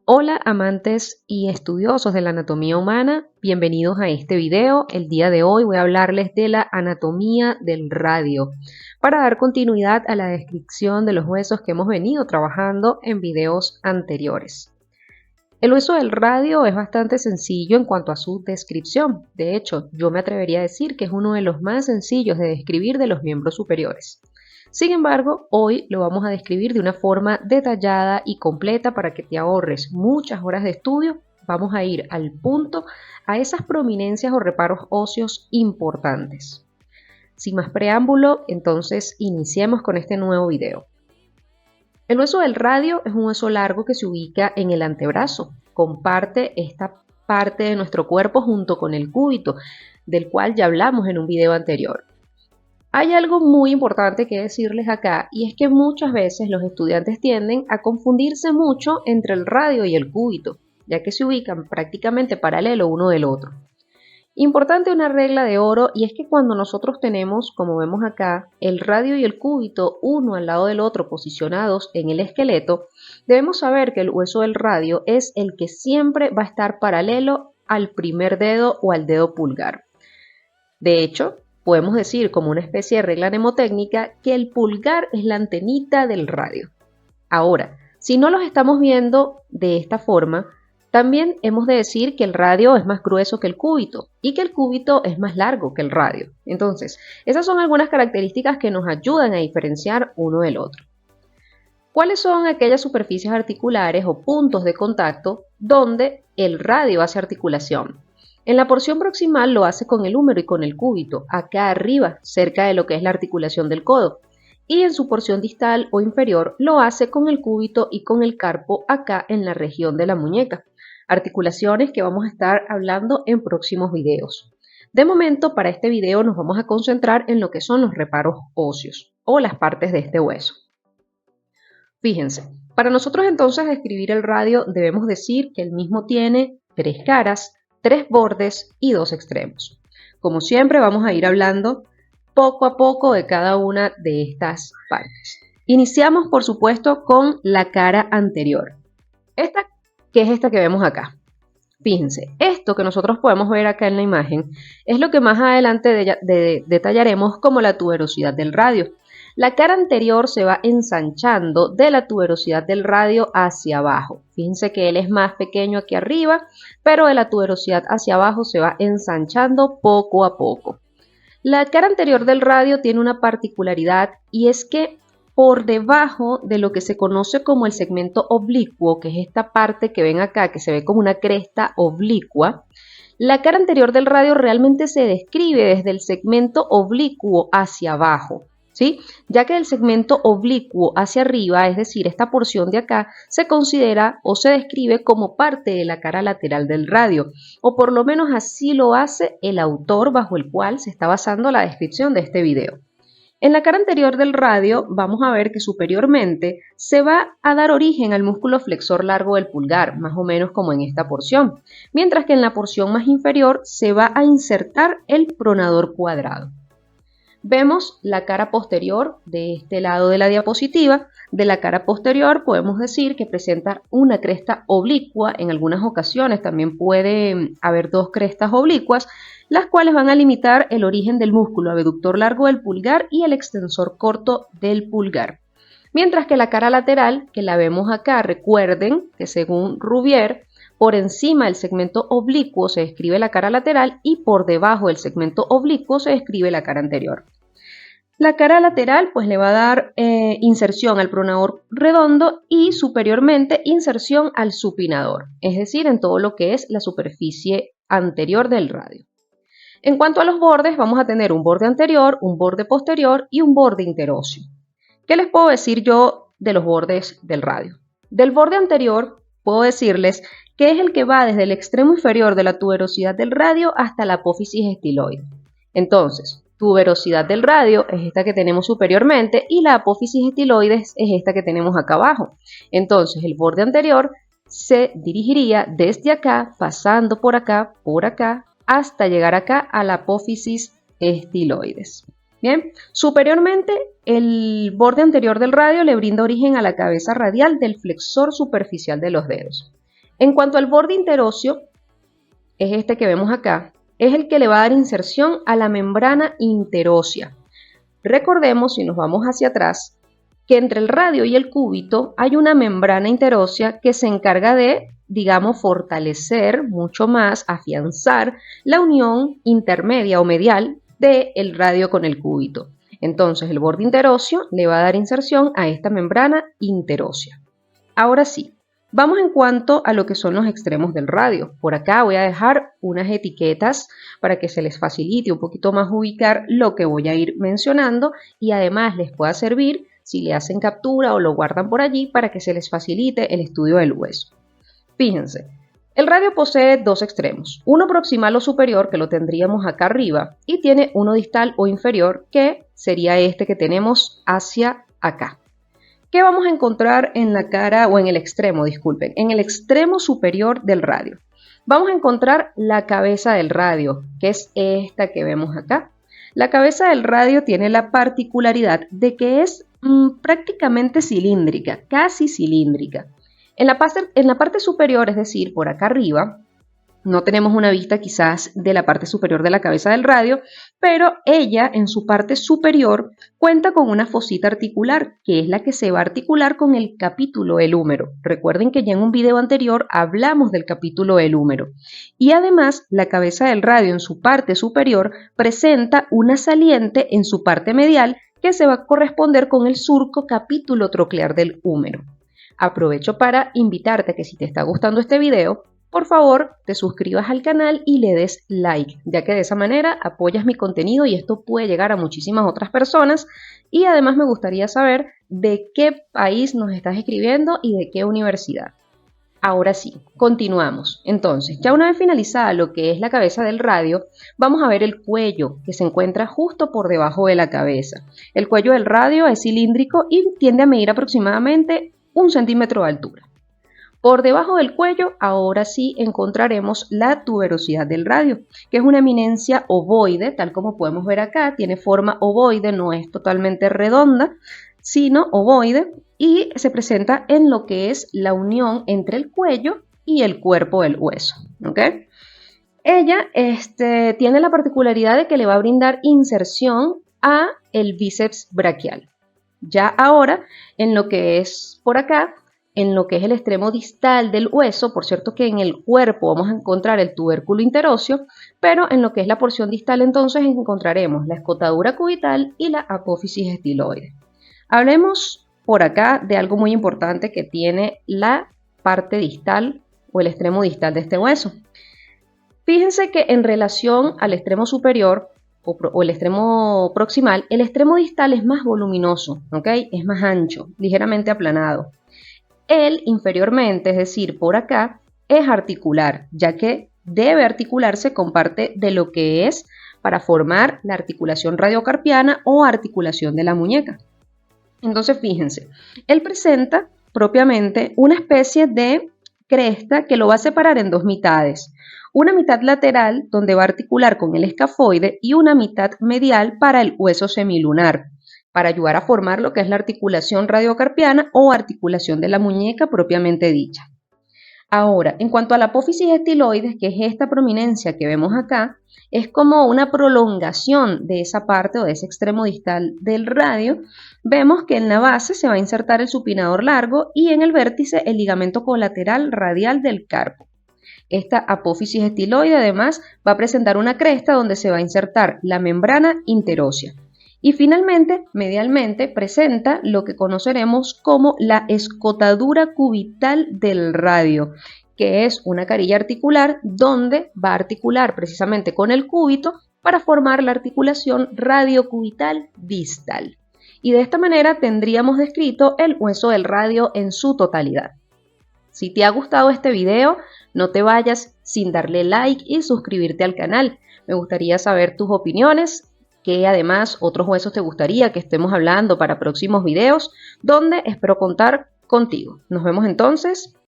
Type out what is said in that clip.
Hola amantes y estudiosos de la anatomía humana, bienvenidos a este video. El día de hoy voy a hablarles de la anatomía del radio para dar continuidad a la descripción de los huesos que hemos venido trabajando en videos anteriores. El hueso del radio es bastante sencillo en cuanto a su descripción. De hecho, yo me atrevería a decir que es uno de los más sencillos de describir de los miembros superiores. Sin embargo, hoy lo vamos a describir de una forma detallada y completa para que te ahorres muchas horas de estudio. Vamos a ir al punto, a esas prominencias o reparos óseos importantes. Sin más preámbulo, entonces iniciemos con este nuevo video. El hueso del radio es un hueso largo que se ubica en el antebrazo. Comparte esta parte de nuestro cuerpo junto con el cúbito, del cual ya hablamos en un video anterior. Hay algo muy importante que decirles acá, y es que muchas veces los estudiantes tienden a confundirse mucho entre el radio y el cúbito, ya que se ubican prácticamente paralelo uno del otro. Importante una regla de oro, y es que cuando nosotros tenemos, como vemos acá, el radio y el cúbito uno al lado del otro posicionados en el esqueleto, debemos saber que el hueso del radio es el que siempre va a estar paralelo al primer dedo o al dedo pulgar. De hecho, podemos decir como una especie de regla mnemotécnica que el pulgar es la antenita del radio. Ahora, si no los estamos viendo de esta forma, también hemos de decir que el radio es más grueso que el cúbito y que el cúbito es más largo que el radio. Entonces, esas son algunas características que nos ayudan a diferenciar uno del otro. ¿Cuáles son aquellas superficies articulares o puntos de contacto donde el radio hace articulación? En la porción proximal lo hace con el húmero y con el cúbito, acá arriba, cerca de lo que es la articulación del codo. Y en su porción distal o inferior lo hace con el cúbito y con el carpo acá en la región de la muñeca. Articulaciones que vamos a estar hablando en próximos videos. De momento, para este video nos vamos a concentrar en lo que son los reparos óseos o las partes de este hueso. Fíjense, para nosotros entonces describir el radio debemos decir que el mismo tiene 3 caras, 3 bordes y 2 extremos. Como siempre vamos a ir hablando poco a poco de cada una de estas partes. Iniciamos por supuesto con la cara anterior. Esta que vemos acá. Fíjense, esto que nosotros podemos ver acá en la imagen es lo que más adelante detallaremos como la tuberosidad del radio. La cara anterior se va ensanchando de la tuberosidad del radio hacia abajo. Fíjense que él es más pequeño aquí arriba, pero de la tuberosidad hacia abajo se va ensanchando poco a poco. La cara anterior del radio tiene una particularidad y es que por debajo de lo que se conoce como el segmento oblicuo, que es esta parte que ven acá, que se ve como una cresta oblicua, la cara anterior del radio realmente se describe desde el segmento oblicuo hacia abajo. ¿Sí? Ya que el segmento oblicuo hacia arriba, es decir, esta porción de acá, se considera o se describe como parte de la cara lateral del radio, o por lo menos así lo hace el autor bajo el cual se está basando la descripción de este video. En la cara anterior del radio vamos a ver que superiormente se va a dar origen al músculo flexor largo del pulgar, más o menos como en esta porción, mientras que en la porción más inferior se va a insertar el pronador cuadrado. Vemos la cara posterior de este lado de la diapositiva. De la cara posterior podemos decir que presenta una cresta oblicua. En algunas ocasiones también puede haber 2 crestas oblicuas, las cuales van a limitar el origen del músculo abductor largo del pulgar y el extensor corto del pulgar. Mientras que la cara lateral, que la vemos acá, recuerden que según Rubier, por encima del segmento oblicuo se describe la cara lateral y por debajo del segmento oblicuo se describe la cara anterior. La cara lateral pues le va a dar inserción al pronador redondo y superiormente inserción al supinador, es decir, en todo lo que es la superficie anterior del radio. En cuanto a los bordes, vamos a tener un borde anterior, un borde posterior y un borde interóseo. ¿Qué les puedo decir yo de los bordes del radio? Del borde anterior puedo decirles que es el que va desde el extremo inferior de la tuberosidad del radio hasta la apófisis estiloide. Entonces, tuberosidad del radio es esta que tenemos superiormente y la apófisis estiloides es esta que tenemos acá abajo. Entonces, el borde anterior se dirigiría desde acá, pasando por acá, hasta llegar acá a la apófisis estiloides. Bien, superiormente el borde anterior del radio le brinda origen a la cabeza radial del flexor superficial de los dedos. En cuanto al borde interóseo, es este que vemos acá, es el que le va a dar inserción a la membrana interósea. Recordemos, si nos vamos hacia atrás, que entre el radio y el cúbito hay una membrana interósea que se encarga de, digamos, fortalecer mucho más, afianzar la unión intermedia o medial del radio con el cúbito. Entonces el borde interóseo le va a dar inserción a esta membrana interósea. Ahora sí, vamos en cuanto a lo que son los extremos del radio. Por acá voy a dejar unas etiquetas para que se les facilite un poquito más ubicar lo que voy a ir mencionando y además les pueda servir si le hacen captura o lo guardan por allí para que se les facilite el estudio del hueso. Fíjense, el radio posee dos extremos, uno proximal o superior que lo tendríamos acá arriba y tiene uno distal o inferior que sería este que tenemos hacia acá. ¿Qué vamos a encontrar en la cara o en el extremo, disculpen, en el extremo superior del radio? Vamos a encontrar la cabeza del radio, que es esta que vemos acá. La cabeza del radio tiene la particularidad de que es prácticamente cilíndrica, casi cilíndrica. En la parte superior, es decir, por acá arriba, no tenemos una vista quizás de la parte superior de la cabeza del radio, pero ella en su parte superior cuenta con una fosita articular, que es la que se va a articular con el capítulo del húmero. Recuerden que ya en un video anterior hablamos del capítulo del húmero. Y además, la cabeza del radio en su parte superior presenta una saliente en su parte medial que se va a corresponder con el surco capítulo troclear del húmero. Aprovecho para invitarte a que si te está gustando este video, por favor, te suscribas al canal y le des like, ya que de esa manera apoyas mi contenido y esto puede llegar a muchísimas otras personas. Y además me gustaría saber de qué país nos estás escribiendo y de qué universidad. Ahora sí, continuamos. Entonces, ya una vez finalizada lo que es la cabeza del radio, vamos a ver el cuello, que se encuentra justo por debajo de la cabeza. El cuello del radio es cilíndrico y tiende a medir aproximadamente 1 centímetro de altura. Por debajo del cuello, ahora sí encontraremos la tuberosidad del radio, que es una eminencia ovoide, tal como podemos ver acá, tiene forma ovoide, no es totalmente redonda, sino ovoide, y se presenta en lo que es la unión entre el cuello y el cuerpo del hueso, ¿ok? Ella tiene la particularidad de que le va a brindar inserción a el bíceps braquial. Ya ahora, en lo que es por acá, en lo que es el extremo distal del hueso, por cierto que en el cuerpo vamos a encontrar el tubérculo interóseo, pero en lo que es la porción distal entonces encontraremos la escotadura cubital y la apófisis estiloide. Hablemos por acá de algo muy importante que tiene la parte distal o el extremo distal de este hueso. Fíjense que en relación al extremo superior o el extremo proximal, el extremo distal es más voluminoso, ¿ok? Es más ancho, ligeramente aplanado. El inferiormente, es decir, por acá, es articular, ya que debe articularse con parte de lo que es para formar la articulación radiocarpiana o articulación de la muñeca. Entonces, fíjense, él presenta propiamente una especie de cresta que lo va a separar en dos mitades. Una mitad lateral, donde va a articular con el escafoide, y una mitad medial para el hueso semilunar, para ayudar a formar lo que es la articulación radiocarpiana o articulación de la muñeca propiamente dicha. Ahora, en cuanto a la apófisis estiloides, que es esta prominencia que vemos acá, es como una prolongación de esa parte o de ese extremo distal del radio. Vemos que en la base se va a insertar el supinador largo y en el vértice el ligamento colateral radial del carpo. Esta apófisis estiloide además va a presentar una cresta donde se va a insertar la membrana interósea. Y finalmente, medialmente, presenta lo que conoceremos como la escotadura cubital del radio, que es una carilla articular donde va a articular precisamente con el cúbito para formar la articulación radiocubital distal. Y de esta manera tendríamos descrito el hueso del radio en su totalidad. Si te ha gustado este video, no te vayas sin darle like y suscribirte al canal. Me gustaría saber tus opiniones. Que además otros huesos te gustaría que estemos hablando para próximos videos, donde espero contar contigo. Nos vemos entonces